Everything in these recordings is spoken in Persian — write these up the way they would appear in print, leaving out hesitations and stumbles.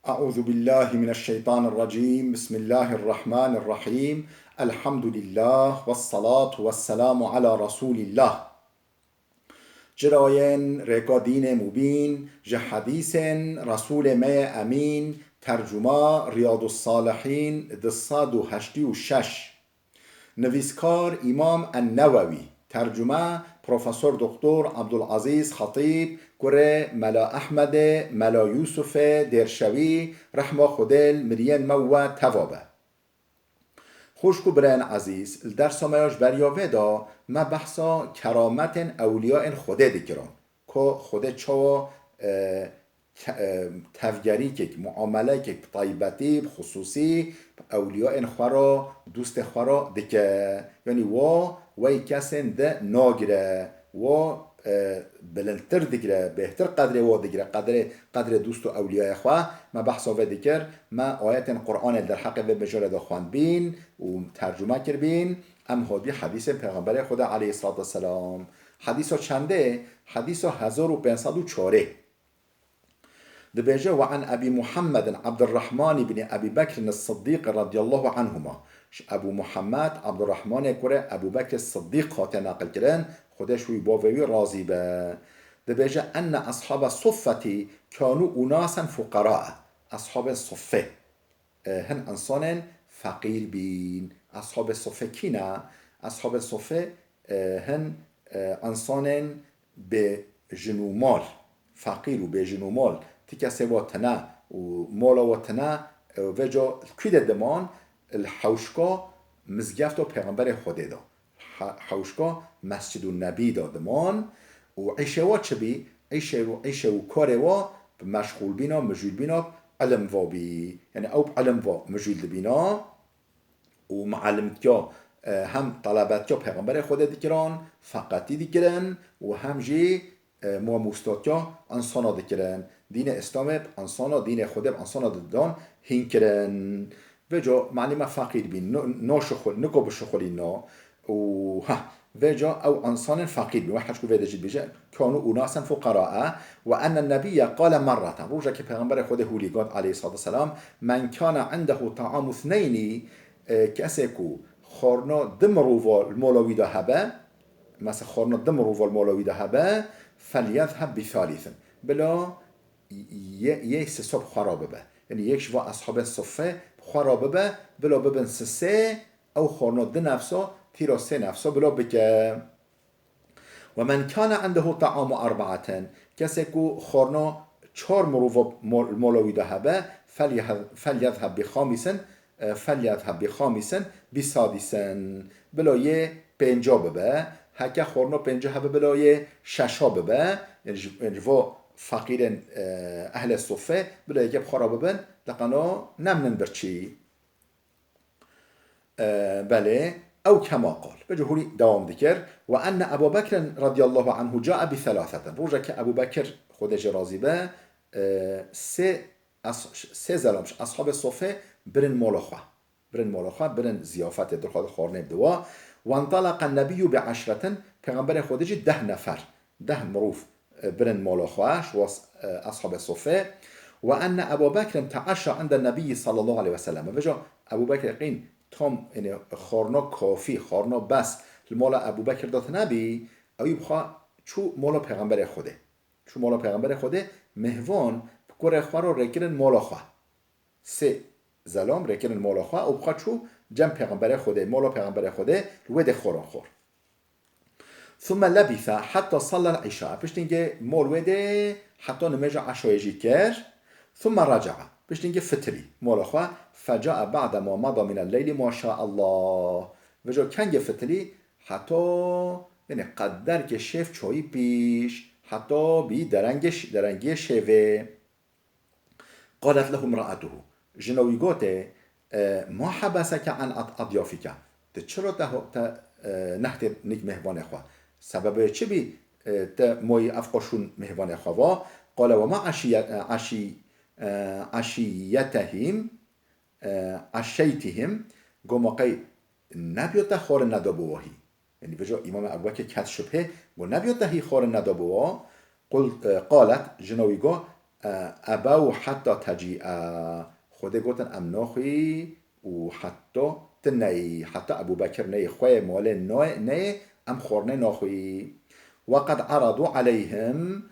أعوذ بالله من الشيطان الرجيم. بسم الله الرحمن الرحيم. الحمد لله والصلاة والسلام على رسول الله. جراين ركادين مبين جحديث رسول ما أمين ترجمة رياض الصالحين دصاد هشتي وشش نویسکار امام النووی، ترجمه پروفسور دکتر عبدالعزیز خطیب، کره ملا احمد ملا یوسف درشوی رحمه خودل مرین مو توابه. خوشکو برن عزیز درس مایاش بریاوه دا ما بحثا کرامت اولیاء خوده دیگران که خوده چوا تفگری که معامله که طیبتی خصوصی اولیاء خورا دوست خورا دکه یعنی وی کسین ده ناگره بلندتر دیگره بهتر قدر دیگره قدر دوست و اولیاء خواه ما بحثا و دیگر ما آیت قرآن در حق و بجارد خواند بین و ترجمه کر بین ام هادی حدیث پیغمبر خدا علیه الصلاة والسلام. حدیث چنده؟ حدیث 1504 دبيجة وعن أبي محمد عبد الرحمن بن أبي بكر الصديق رضي الله عنهما. أبو محمد عبد الرحمن كره أبو بكر الصديق خاطر ناقل كرن خدش ويباوي راضي به. دبيجة أن أصحاب الصفة كانوا أناسا فقراء. أصحاب الصفة هن إنسان فقير بين. أصحاب الصفة كنا أصحاب الصفة هن إنسان بجنو مال فقير وبجنو مال تكسي واتنا ومالا واتنا وجا كيد دمان الحوشكا مزگفت و پیغمبر خدا دا حوشكا مسجد النبی دا دمان و عیشه وا چه بی عیشه و کاره وا مشغول بینا مجول بینا علم وا بی یعنی او علم وا مجول بینا و معلمتیا هم طلبتیا پیغمبر خدا دیگران فقطی دیگران و هم جی ما مستاتیا انسانا دکرن دین اسلام انسانا دین خود انسانا دادان هین کرن و جا معنی ما فقیر بین ناشخول نکو بشخولی نا و جا او انسان فقیر بین و حجکو ویده جید بیجه کانو اوناسا فقراء و ان النبی قال مرتا روژا که پیغمبر خود هولیگات علیه الصلاة والسلام من کان عنده طعام اثنینی کسی کو خورنا دمرو المولوی ده هبه مثلا خورنا دمرو المولوی ده هبه فلیذهب بثالث بلا یک سه خرابه به یعنی یک شوا اصحاب صفه خرابه به بلا ببن سه او خورنا ده نفسا تیرا سه نفسا بلا بکه و من کان عنده طعام اربعه کسی کو خورنا چهار مروف مولوی ده هبه فلیذهب بخامسن بسادسن بلا یه پنجا ببه هکه خورنا پنجا هبه بلا یه ششا ببه یعنی فقیر اهل الصفه بلا یکب خرابه بن لقنا نمنن برچی بله او كما قال بجهوري دوام ذكر وأن أبو بكر رضي الله عنه جاء بثلاثة روجا كأبو بكر خدج راضي به سه زلمش أصحاب الصفة برن مولخوا برن زيافات درخواد خورنه بدوا وانطلق النبي بعشرة پیغمبر خدج 10 نفر 10 مروف برن مولخواش وأصحاب الصفة وأن أبو بكر تعشى عند النبي صلى الله عليه وسلم وجا أبو بكر قين تام يعني خورنا کافی خورنا بس مال ابو بکر داد نبی ایوب خواه چو مالا پیغمبر خوده مهوان بکره خواه را رکرن مالا خواه سه زلام رکرن مالا خواه او بخواه چو جمع پیغمبر خوده مالا پیغمبر خوده روید خوران خور ثم لبث حتى صلى العشاء بشتینگه مال وده حتی نمجا عشایجی کر ثم رجع بشتینگه فتری مالا خواه فجاء بعد ما مضى من الليل ما شاء الله وجا کنگ فتلی حتی یعنی قدر که شف چایی پیش حتی بی درنگی شوه قالت له امرأته جنوی گوته ما حبسك عن اضیافك ده چرا نهت نک مهوان خواه سبب چه بی ده مای افقاشون مهوان خواه قال وما عشیتهم گماقی نبیوت خور ندابواهی یعنی بجا امام ابو بکر کت شبه و نبیوت هی خور ندابواه قالت جنویگا ابو حتی تجیع خود گوتن ام ناخی و حتی تنی حتی ابو بکر نی خواه مال نی ام خورنه ناخی وقد عرضوا عليهم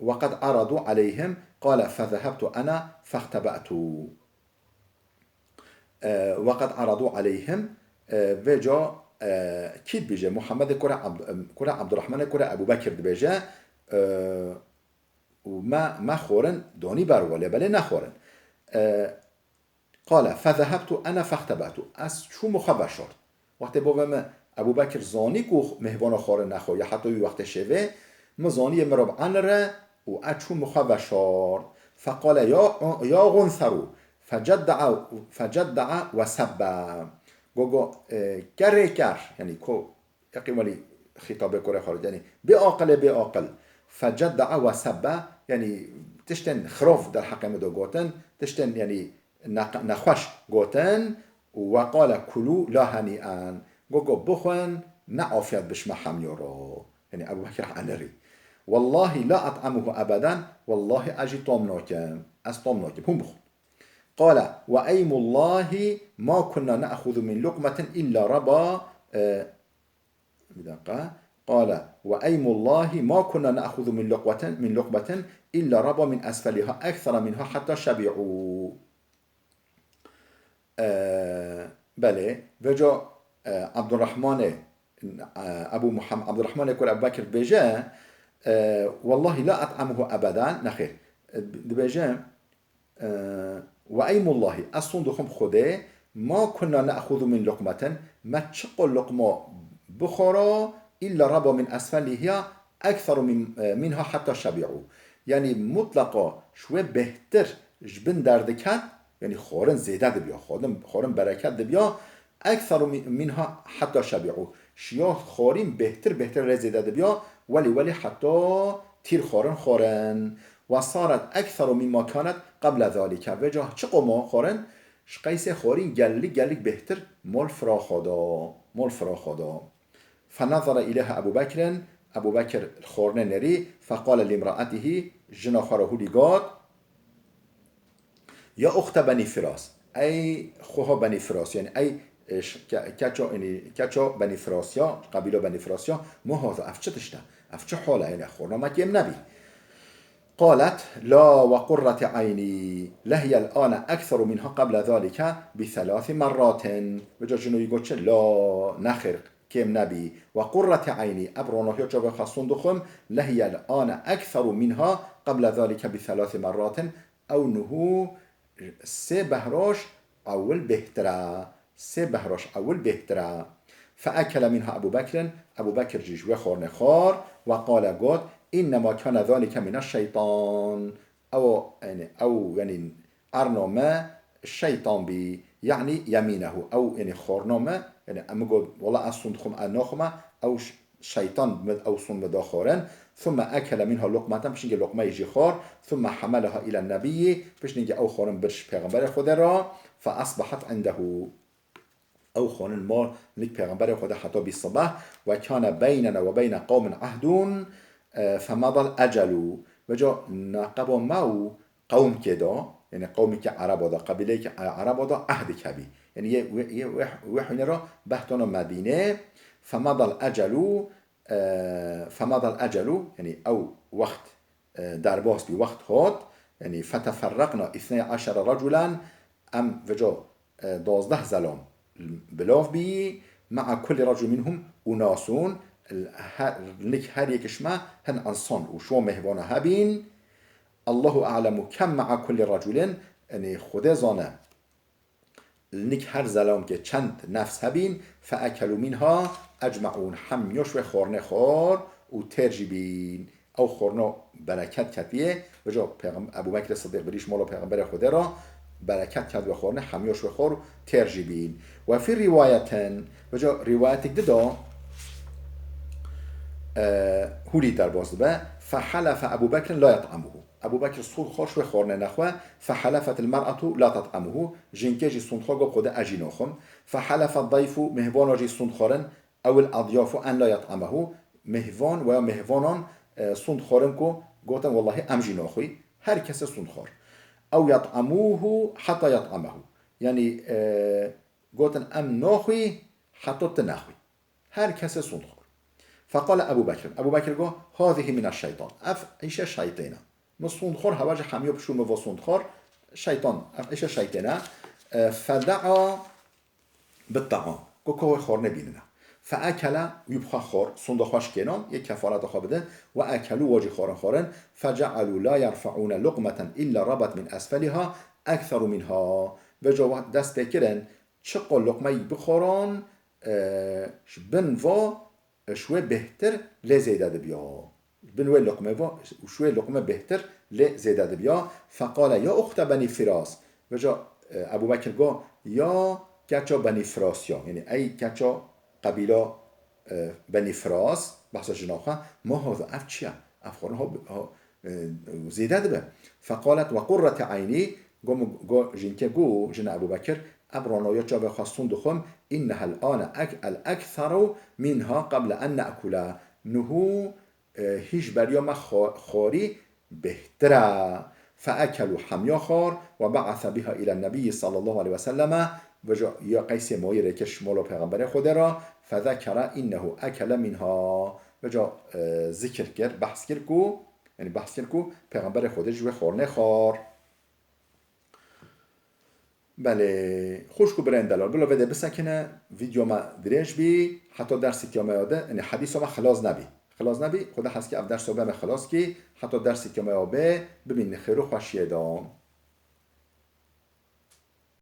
وقد عرضوا عليهم قال فذهبت أنا فاختبأت وقد عرضوا عليهم وجا كيد بيجا محمد كرة عبد الرحمن كرة أبو بكر بيجا وما خورن دوني برولي بل نخورن قال فذهبت أنا فاختبأت از شو مخبر شد وقتی بابا ابو بکر زانی کو مهوان خورن نخو یا حتی وقت شوه مزانی مراب عنره و اچو مخبر شد فقال يا غنثرو فجدع وسب گوگو گر یعنی کو یقیمالی خطابه کره خارج یعنی بعاقل فجدع وسب یعنی تشتن خروف در حقم دو گوتن تشتن یعنی نخوش گوتن وقال كلوا لا هنيئا گوگو بخون نعافیت بشما حمیورو یعنی ابو بکر عنری والله لا اطعمه ابدا والله اجي طوم ناكم از طوم ناكم هم بخون قال وأيم الله ما كنا نأخذ من لقمة إلا ربا قال وأيم الله ما كنا نأخذ من لقمة إلا ربا من أسفلها أكثر منها حتى شبعوا بله وجا عبد الرحمن أبو محمد عبد الرحمن يقول أبو بكر بيجا والله لا أطعمه أبدا نخير بيجا وأيم الله أصندوقهم خده ما كنا نأخذ من لقمة ما تشقل لقمة بخورا إلا ربا من أسفلها أكثر منها حتى شبعوا يعني مطلقا شوي بهتر جبن دردكت يعني خورن زيادة بيا خورن بركت بيا أكثر منها حتى شبعوا شيا خورين بهتر رزيدة بيا ولي حتى تير خورن وصارت أكثر مما كانت قبل ذلك وجه چقما خورن قيس خورين جلك بهتر مال فراخدا فنظر إليها أبو بكر خورن نري فقال لامرأته جنا خاره لقاد يا أخت بني فراس أي خوها بني فراس يعني أي كاتشو بني فراسيا قبيلة بني فراسيا ما هذا أفشتشتا أفش حاله يعني خورنا ما كيم نبي قالت لا وقرة عيني لهي الآن أكثر منها قبل ذلك ب3 مرات وجا جنو يقول لا نخر كيم نبي وقرة عيني أبرونه يجب خاصون دخم لهي الآن أكثر منها قبل ذلك ب3 مرات أو نهو 3 بهراش أول بهترة فأكل منها أبو بكر جيش وخور نخار وقال قد إنما كان ذلك من الشيطان أو يعني أرنما الشيطان بي يعني يمينه أو يعني خورنما يعني أمقول والله أصندخم أناخما أو شيطان أو صند داخورن ثم أكل منها لقمة بش نجي لقمة يجي خور ثم حملها إلى النبي بش نجي أو خورن برش پیغمبر خود را فأصبحت عنده أو خون المال لك پیغمبر خود حتى بالصباح وكان بيننا وبين قوم عهد فمضى الأجل وجا نقب ماو قوم كدا يعني قومي كعرب دا قبيلة كعرب دا عهد كبي يعني وحين را بحثنا مدينة فمضى الأجل يعني أو وقت درباس بوقت هات يعني فتفرقنا 12 رجلا أم وجا 12 زلام بلاف بي مع كل رجل منهم أناسون لك هر يكش ما هن انسان وشو مهوانا هبين الله أعلم كم مع كل رجل يعني خدا زانه لك هر زلام که چند نفس هبين فأكلوا منها أجمعون هم يشوي خورن خور و ترجبين أو خورنا بركت كتيه وجا أبو بكر الصديق بريش مولا پیغمبر خدا را بركت كد و خورن هم يشوي خور ترجبين وفي رواية وجا روايتك دا هولی در باز به فحلف ابو بكر لا يطعمه ابو بكر صود خوش و خورنه نخوه فحلفت المرأة لا تطعمه جنكجي صند خو خود اجينوخم فحلف الضيف مهوان جي صند خورن او الاضياف ان لا يطعمه مهوان و مهوانان صند خورن کو گوتن والله ام جی ناخوی هر کس سندخور او یطعموه حتی یطعمه یعنی گوتن ام ناخوی حتی تناخوی هر کس سندخور فقال ابو بکر گو هذه من الشیطان اف ایش شیطانه مسندخور هواج حمیو بشوم و سندخور شیطان اف ایش شیطانه فدعا بالطعام گو که خور نبینه فاکل یبخا خور سندخوش کنان یک کفارت خوابده و اکلوا واجی خورن فجعلوا لا يرفعون لقمه الا ربت من اسفلها اکثر منها و جو دست بکرن چه لقمه بخوران بن و شوي بهتر لزيادة بيا بنوي لقمة وشوي لقمة بهتر لزيادة بيا فقال يا أخت بني فراس وجا أبو بكر قال يا كاتشا بني فراس يعني أي كاتشا قبيلة بني فراس بحث جناخة ما هذا أفتشيا أفخورها زيادة بيا فقالت وقرة عيني قال جنكي قو جنا أبو بكر ابرانایا جا به خواستون دخم اینها الان الاکثر منها قبل ان ناکله نهو هیچ بریا ما خاری بهتره فاکلوا حمیا خار و بعث بها الى النبي صلی الله علیه و سلم و یا قیس مایره که شمال پیغمبر خود را فذكر انه اکل منها و جا ذکر کرد بحث کرد کو پیغمبر خودش و خورنه خار بله خوشکو برند دلال بلا وده بسکنه ویدیو ما درش بی حتی درسی که ما یاده یعنی حدیث ما خلاص نبی خدا هست که اف درس ما خلاص کی حتی درسی که ما یابه ببین خیرو خوشیه دام